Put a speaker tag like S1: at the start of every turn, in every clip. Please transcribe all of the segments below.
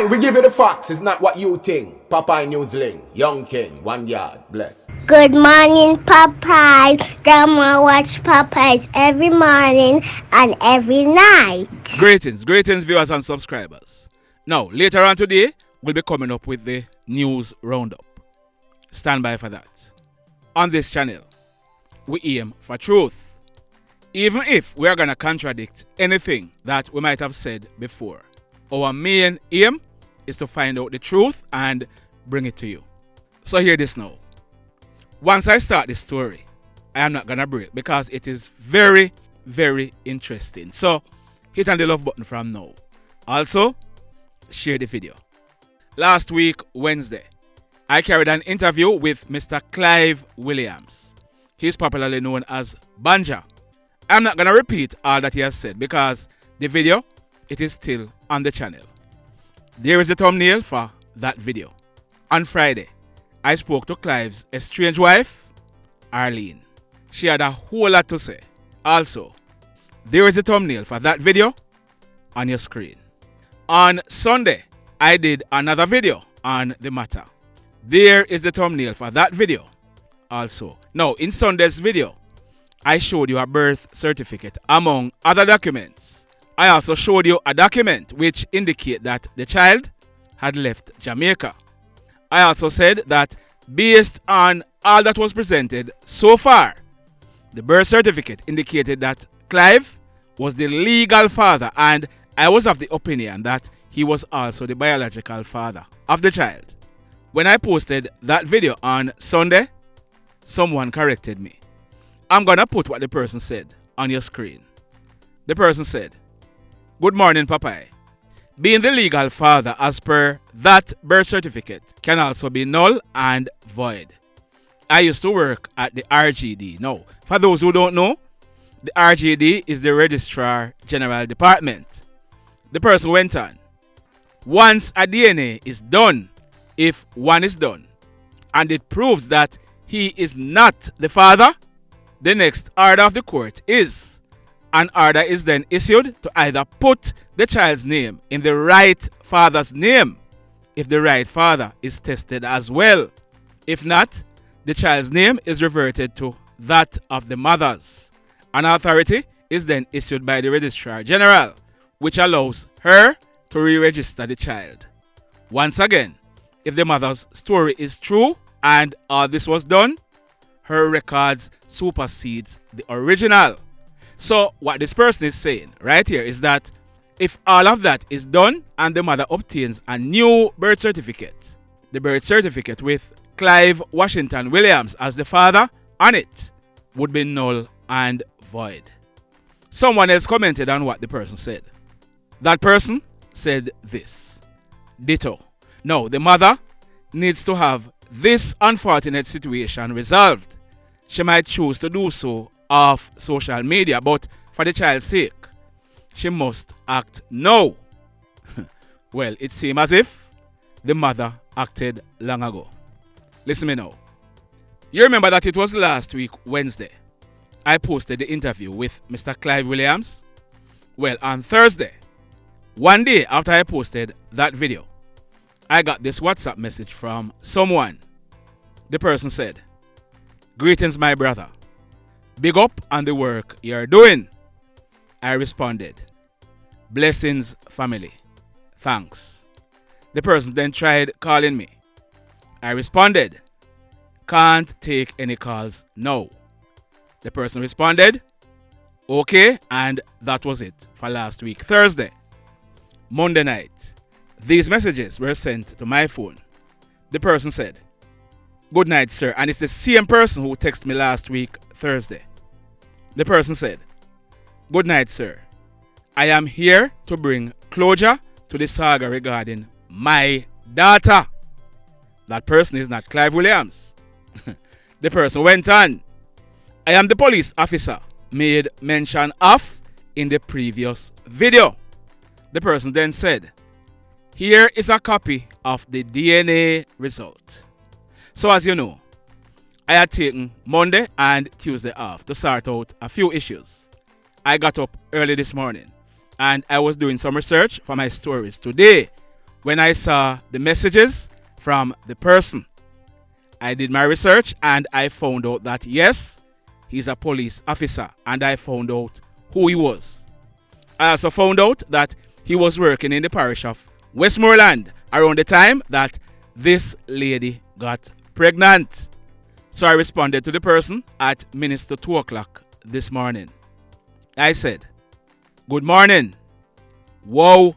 S1: Aye, we give you the facts. It's not what you think. Popeye Newsling, Young King, 1 yard, bless.
S2: Good morning, Popeye. Grandma watch Popeyes every morning and every night.
S3: Greetings, viewers and subscribers. Now, later on today, we'll be coming up with the news roundup. Stand by for that. On this channel, we aim for truth, even if we are going to contradict anything that we might have said before. Our main aim is to find out the truth and bring it to you. So hear this now. Once I start this story, I am not going to break because it is very, very interesting. So hit on the love button from now. Also, share the video. Last week, Wednesday, I carried an interview with Mr. Clive Williams. He's popularly known as Banja. I'm not going to repeat all that he has said because the video, it is still on the channel. There is the thumbnail for that video. On Friday, I spoke to Clive's estranged wife, Arlene. She had a whole lot to say. Also, there is a thumbnail for that video on your screen. On Sunday, I did another video on the matter. There is the thumbnail for that video also. Now, in Sunday's video, I showed you a birth certificate among other documents. I also showed you a document which indicates that the child had left Jamaica. I also said that based on all that was presented so far, the birth certificate indicated that Clive was the legal father, and I was of the opinion that he was also the biological father of the child. When I posted that video on Sunday, someone corrected me. I'm going to put what the person said on your screen. The person said, "Good morning, Popeye. Being the legal father as per that birth certificate can also be null and void. I used to work at the RGD. Now, for those who don't know, the RGD is the Registrar General Department." The person went on, "Once a DNA is done, if one is done, and it proves that he is not the father, the next order of the court is, an order is then issued to either put the child's name in the right father's name, if the right father is tested as well. If not, the child's name is reverted to that of the mother's. An authority is then issued by the Registrar General, which allows her to re-register the child. Once again, if the mother's story is true and all this was done, her records supersedes the original." So what this person is saying right here is that if all of that is done and the mother obtains a new birth certificate, the birth certificate with Clive Washington Williams as the father on it would be null and void. Someone else commented on what the person said. That person said this: "Ditto. Now, the mother needs to have this unfortunate situation resolved. She might choose to do so off social media, but for the child's sake, she must act now." Well, it seems as if the mother acted long ago. Listen me now. You remember that it was last week, Wednesday, I posted the interview with Mr. Clive Williams? Well, on Thursday, one day after I posted that video, I got this WhatsApp message from someone. The person said, "Greetings, my brother. Big up on the work you're doing." I responded, "Blessings, family. Thanks." The person then tried calling me. I responded, "Can't take any calls now." The person responded, "Okay," and that was it for last week, Thursday. Monday night, these messages were sent to my phone. The person said, "Good night, sir," and it's the same person who texted me last week, Thursday. The person said, "Good night, sir. I am here to bring closure to the saga regarding my daughter." That person is not Clive Williams. The person went on, "I am the police officer made mention of in the previous video." The person then said, "Here is a copy of the DNA result." So as you know, I had taken Monday and Tuesday off to sort out a few issues. I got up early this morning and I was doing some research for my stories today, when I saw the messages from the person. I did my research and I found out that yes, he's a police officer, and I found out who he was. I also found out that he was working in the parish of Westmoreland around the time that this lady got pregnant. So I responded to the person at minutes to 2 o'clock this morning. I said, "Good morning. Whoa.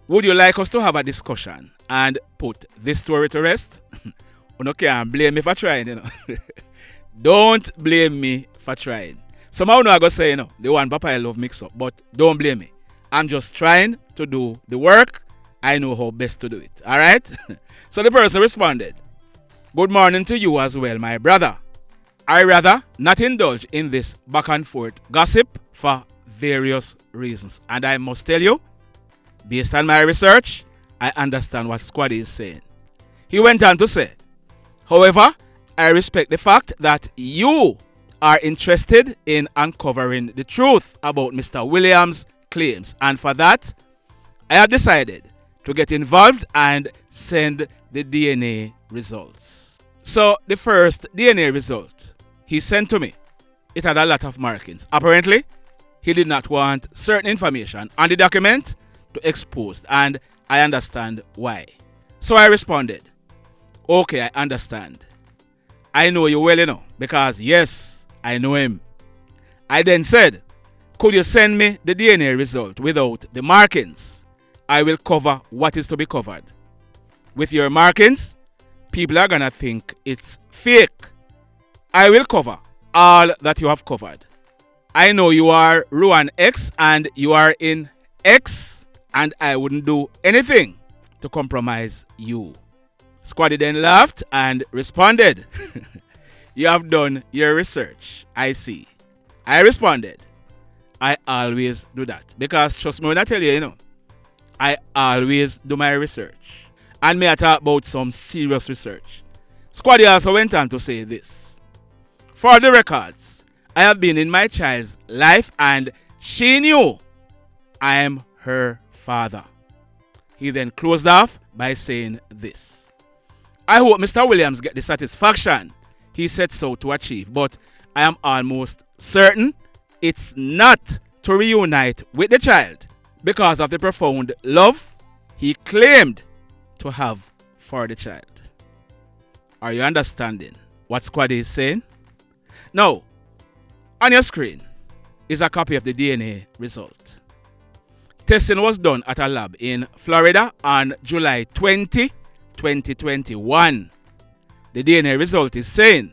S3: Would you like us to have a discussion and put this story to rest?" You can't blame me for trying, you know. Don't blame me for trying. Somehow I go say, the one Papa I love mix up, but don't blame me. I'm just trying to do the work. I know how best to do it. All right? So the person responded, "Good morning to you as well, my brother. I rather not indulge in this back and forth gossip for various reasons. And I must tell you, based on my research, I understand what Squad is saying." He went on to say, "However, I respect the fact that you are interested in uncovering the truth about Mr. Williams' claims. And for that, I have decided to get involved and send the DNA results." So the first DNA result he sent to me, it had a lot of markings. Apparently, he did not want certain information on the document to expose, and I understand why. So I responded, "Okay, I understand. I know you well, because yes, I know him." I then said, "Could you send me the DNA result without the markings? I will cover what is to be covered. With your markings, people are gonna think it's fake. I will cover all that you have covered. I know you are Ruan X and you are in X, and I wouldn't do anything to compromise you." Squaddy then laughed and responded, "You have done your research, I see." I responded, "I always do that. Because trust me when I tell you, I always do my research. And may I talk about some serious research." Squaddy also went on to say this, "For the records, I have been in my child's life and she knew I am her father." He then closed off by saying this, "I hope Mr. Williams get the satisfaction he sets out to achieve, but I am almost certain it's not to reunite with the child because of the profound love he claimed to have for the child." Are you understanding what Squaddy is saying? Now, on your screen is a copy of the DNA result. Testing was done at a lab in Florida on July 20, 2021. The DNA result is saying,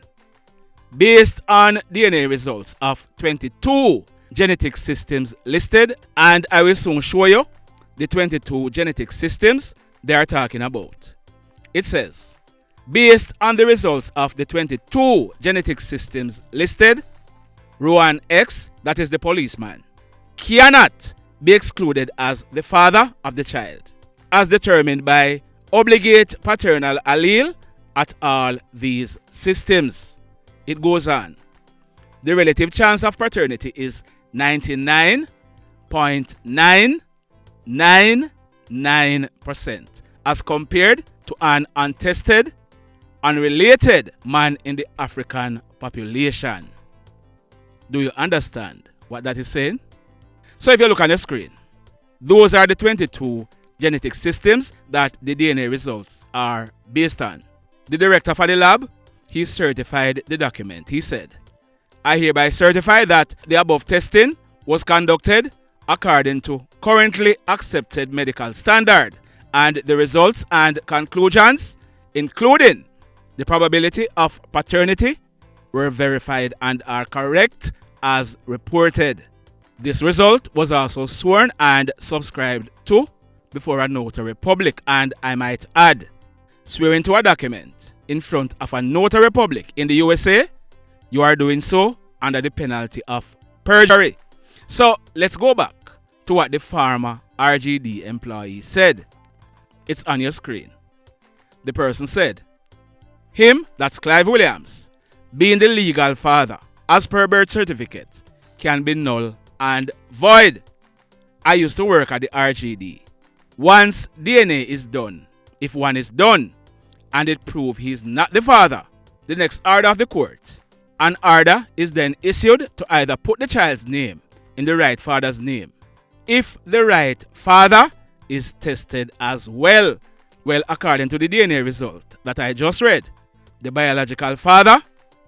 S3: based on DNA results of 22 genetic systems listed, and I will soon show you the 22 genetic systems they are talking about. It says, based on the results of the 22 genetic systems listed, Ruan X, that is the policeman, cannot be excluded as the father of the child, as determined by obligate paternal allele at all these systems. It goes on. The relative chance of paternity is 99.999% as compared to an untested, unrelated man in the African population. Do you understand what that is saying? So if you look on the screen, those are the 22 genetic systems that the DNA results are based on. The director for the lab, he certified the document. He said, "I hereby certify that the above testing was conducted according to currently accepted medical standard, and the results and conclusions, including the probability of paternity, were verified and are correct as reported." This result was also sworn and subscribed to before a notary public, and I might add, swearing to a document in front of a notary public in the USA, you are doing so under the penalty of perjury. So let's go back to what the former RGD employee said. It's on your screen. The person said, "Him, that's Clive Williams, being the legal father, as per birth certificate, can be null and void. I used to work at the RGD. Once DNA is done, if one is done and it proves he is not the father, the next order of the court, an order is then issued to either put the child's name in the right father's name. If the right father is tested as well, according to the DNA result that I just read, the biological father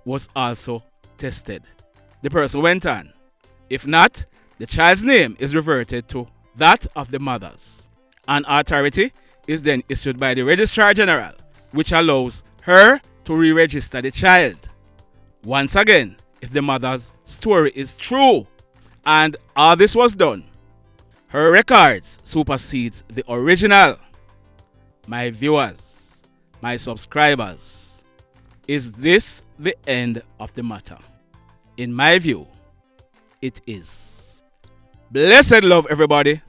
S3: was also tested. The person went on. If not, the child's name is reverted to that of the mother's. An authority is then issued by the Registrar General, which allows her to re-register the child. Once again, if the mother's story is true and all this was done, her records supersedes the original. My viewers, my subscribers, is this the end of the matter? In my view, it is. Blessed love, everybody.